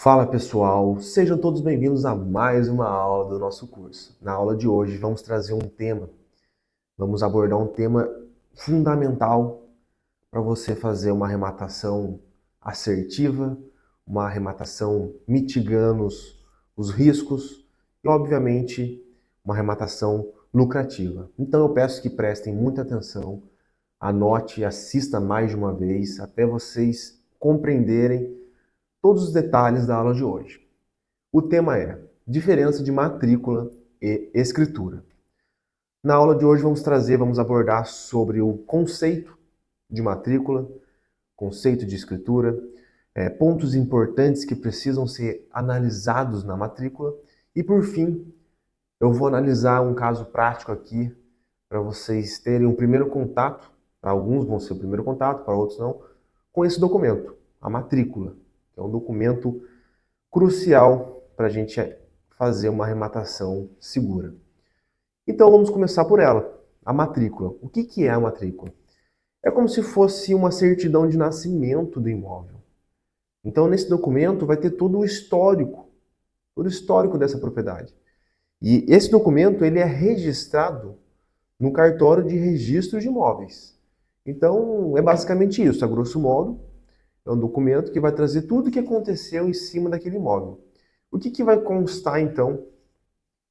Fala pessoal, sejam todos bem-vindos a mais uma aula do nosso curso. Na aula de hoje vamos trazer vamos abordar um tema fundamental para você fazer uma arrematação assertiva, uma arrematação mitigando os riscos e, obviamente, uma arrematação lucrativa. Então eu peço que prestem muita atenção, anote e assista mais de uma vez até vocês compreenderem todos os detalhes da aula de hoje. O tema é diferença de matrícula e escritura. Na aula de hoje vamos abordar sobre o conceito de matrícula, conceito de escritura, pontos importantes que precisam ser analisados na matrícula e, por fim, eu vou analisar um caso prático aqui para vocês terem um primeiro contato, para alguns vão ser o primeiro contato, para outros não, com esse documento, a matrícula, que é um documento crucial para a gente fazer uma arrematação segura. Então vamos começar por ela, a matrícula. O que é a matrícula? É como se fosse uma certidão de nascimento do imóvel. Então nesse documento vai ter todo o histórico dessa propriedade. E esse documento ele é registrado no cartório de registro de imóveis. Então é basicamente isso, a grosso modo. É um documento que vai trazer tudo o que aconteceu em cima daquele imóvel. O que vai constar, então,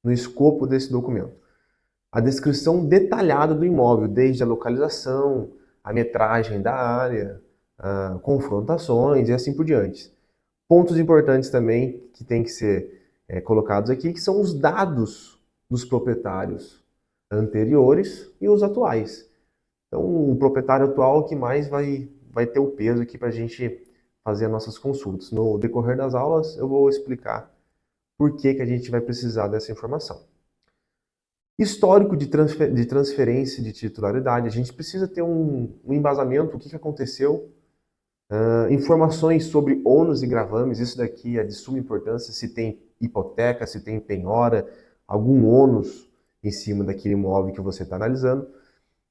no escopo desse documento? A descrição detalhada do imóvel, desde a localização, a metragem da área, confrontações e assim por diante. Pontos importantes também que tem que ser colocados aqui, que são os dados dos proprietários anteriores e os atuais. Então, o proprietário atual que mais vai ter o peso aqui para a gente fazer as nossas consultas. No decorrer das aulas, eu vou explicar por que a gente vai precisar dessa informação. Histórico de transferência de titularidade. A gente precisa ter um embasamento, o que aconteceu. Informações sobre ônus e gravames, isso daqui é de suma importância, se tem hipoteca, se tem penhora, algum ônus em cima daquele imóvel que você está analisando.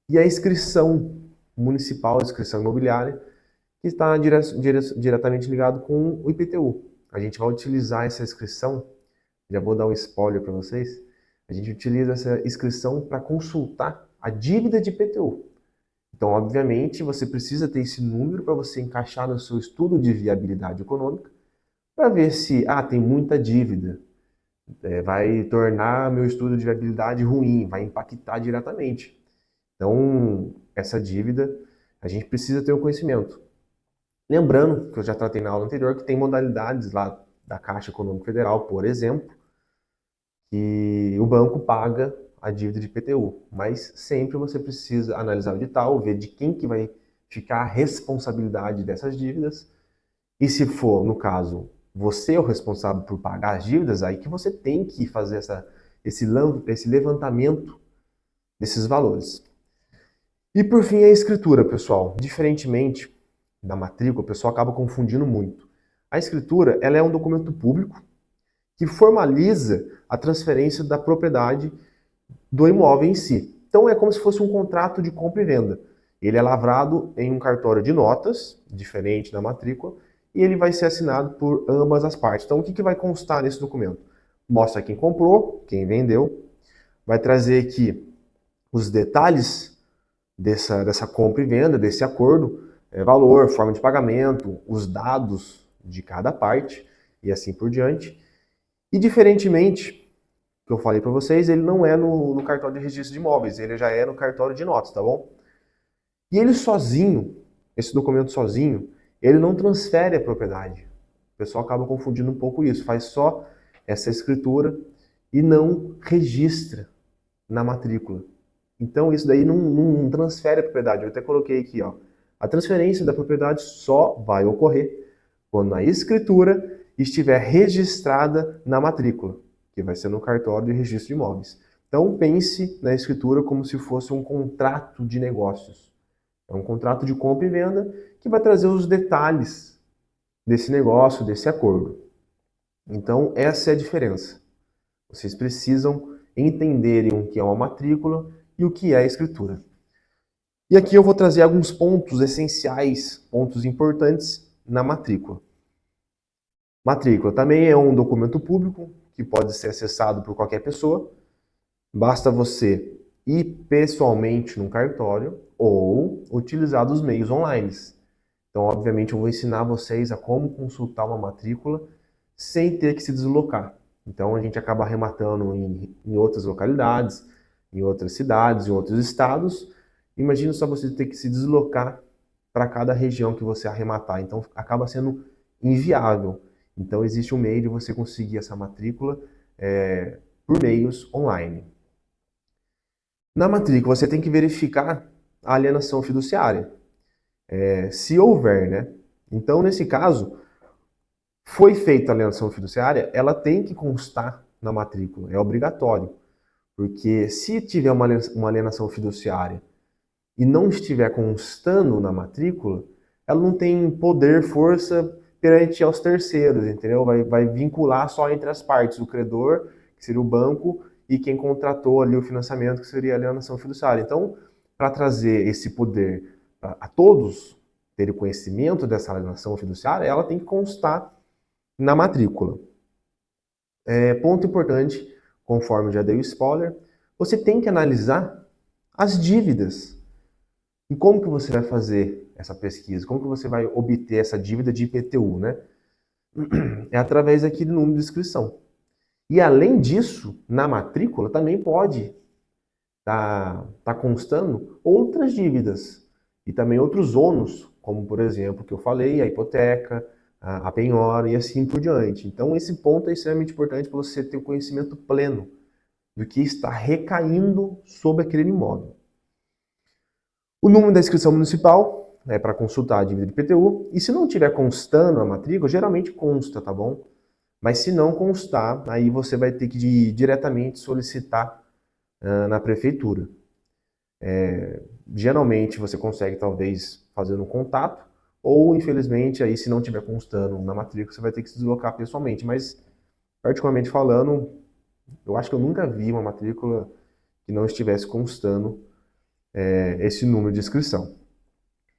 E a inscrição municipal, a inscrição imobiliária, que está diretamente ligado com o IPTU. A gente vai utilizar essa inscrição, já vou dar um spoiler para vocês, a gente utiliza essa inscrição para consultar a dívida de IPTU. Então, obviamente, você precisa ter esse número para você encaixar no seu estudo de viabilidade econômica, para ver se, tem muita dívida, vai tornar meu estudo de viabilidade ruim, vai impactar diretamente. Então, essa dívida, a gente precisa ter o conhecimento. Lembrando, que eu já tratei na aula anterior, que tem modalidades lá da Caixa Econômica Federal, por exemplo, que o banco paga a dívida de IPTU. Mas sempre você precisa analisar o edital, ver de quem que vai ficar a responsabilidade dessas dívidas. E se for, no caso, você é o responsável por pagar as dívidas, aí que você tem que fazer esse levantamento desses valores. E por fim, a escritura, pessoal. Diferentemente da matrícula, o pessoal acaba confundindo muito. A escritura, ela é um documento público que formaliza a transferência da propriedade do imóvel em si. Então é como se fosse um contrato de compra e venda. Ele é lavrado em um cartório de notas, diferente da matrícula, e ele vai ser assinado por ambas as partes. Então o que vai constar nesse documento? Mostra quem comprou, quem vendeu, vai trazer aqui os detalhes dessa compra e venda, desse acordo, valor, forma de pagamento, os dados de cada parte e assim por diante. E diferentemente, que eu falei para vocês, ele não é no cartório de registro de imóveis, ele já é no cartório de notas, tá bom? E ele sozinho, esse documento sozinho, ele não transfere a propriedade. O pessoal acaba confundindo um pouco isso, faz só essa escritura e não registra na matrícula. Então isso daí não transfere a propriedade. Eu até coloquei aqui, ó. A transferência da propriedade só vai ocorrer quando a escritura estiver registrada na matrícula, que vai ser no cartório de registro de imóveis. Então pense na escritura como se fosse um contrato de negócios. É um contrato de compra e venda que vai trazer os detalhes desse negócio, desse acordo. Então essa é a diferença. Vocês precisam entenderem o que é uma matrícula e o que é a escritura. E aqui eu vou trazer alguns pontos essenciais, pontos importantes na matrícula. Matrícula também é um documento público que pode ser acessado por qualquer pessoa. Basta você ir pessoalmente num cartório ou utilizar dos meios online. Então, obviamente, eu vou ensinar vocês a como consultar uma matrícula sem ter que se deslocar. Então, a gente acaba arrematando em outras localidades, em outras cidades, em outros estados. Imagina só você ter que se deslocar para cada região que você arrematar. Então, acaba sendo inviável. Então, existe um meio de você conseguir essa matrícula por meios online. Na matrícula, você tem que verificar a alienação fiduciária, se houver, né? Então, nesse caso, foi feita a alienação fiduciária, ela tem que constar na matrícula, é obrigatório. Porque se tiver uma alienação fiduciária e não estiver constando na matrícula, ela não tem poder, força perante aos terceiros, entendeu? Vai vincular só entre as partes, o credor, que seria o banco, e quem contratou ali o financiamento, que seria a alienação fiduciária. Então, para trazer esse poder a todos terem conhecimento dessa alienação fiduciária, ela tem que constar na matrícula. Ponto importante, conforme eu já dei o spoiler, você tem que analisar as dívidas. E como que você vai fazer essa pesquisa? Como que você vai obter essa dívida de IPTU, né? É através aqui do número de inscrição. E além disso, na matrícula também pode tá constando outras dívidas e também outros ônus, como por exemplo, que eu falei, a hipoteca, a penhora e assim por diante. Então esse ponto é extremamente importante para você ter o conhecimento pleno do que está recaindo sobre aquele imóvel. O número da inscrição municipal é para consultar a dívida de IPTU, e se não tiver constando a matrícula, geralmente consta, tá bom? Mas se não constar, aí você vai ter que diretamente solicitar na prefeitura. Geralmente você consegue talvez fazendo um contato, ou infelizmente aí se não tiver constando na matrícula, você vai ter que se deslocar pessoalmente. Mas particularmente falando, eu acho que eu nunca vi uma matrícula que não estivesse constando esse número de inscrição.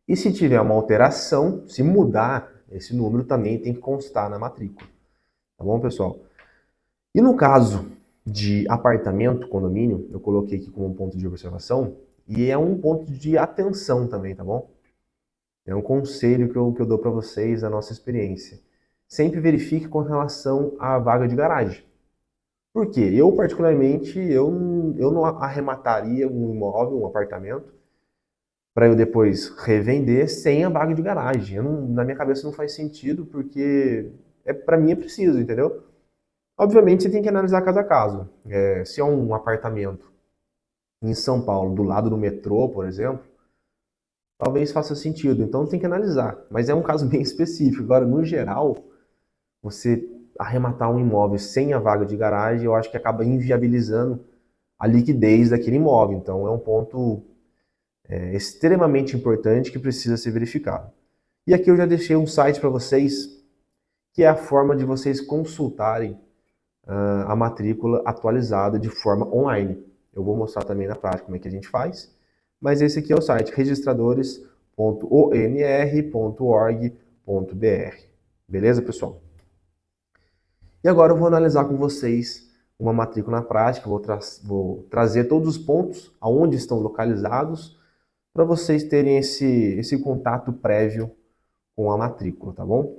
E se tiver uma alteração, se mudar, esse número também tem que constar na matrícula. Tá bom, pessoal? E no caso de apartamento, condomínio, eu coloquei aqui como um ponto de observação, e é um ponto de atenção também, tá bom? É um conselho que eu dou para vocês da nossa experiência. Sempre verifique com relação à vaga de garagem. Por quê? Eu, particularmente, eu não arremataria um imóvel, um apartamento, para eu depois revender sem a vaga de garagem. Na minha cabeça não faz sentido, porque para mim é preciso, entendeu? Obviamente você tem que analisar caso a caso. Se é um apartamento em São Paulo, do lado do metrô, por exemplo, talvez faça sentido. Então tem que analisar. Mas é um caso bem específico. Agora, no geral, você arrematar um imóvel sem a vaga de garagem, eu acho que acaba inviabilizando a liquidez daquele imóvel. Então é um ponto extremamente importante que precisa ser verificado. E aqui eu já deixei um site para vocês, que é a forma de vocês consultarem a matrícula atualizada de forma online. Eu vou mostrar também na prática como é que a gente faz, mas esse aqui é o site registradores.onr.org.br. Beleza, pessoal? E agora eu vou analisar com vocês uma matrícula na prática, vou trazer todos os pontos aonde estão localizados para vocês terem esse contato prévio com a matrícula, tá bom?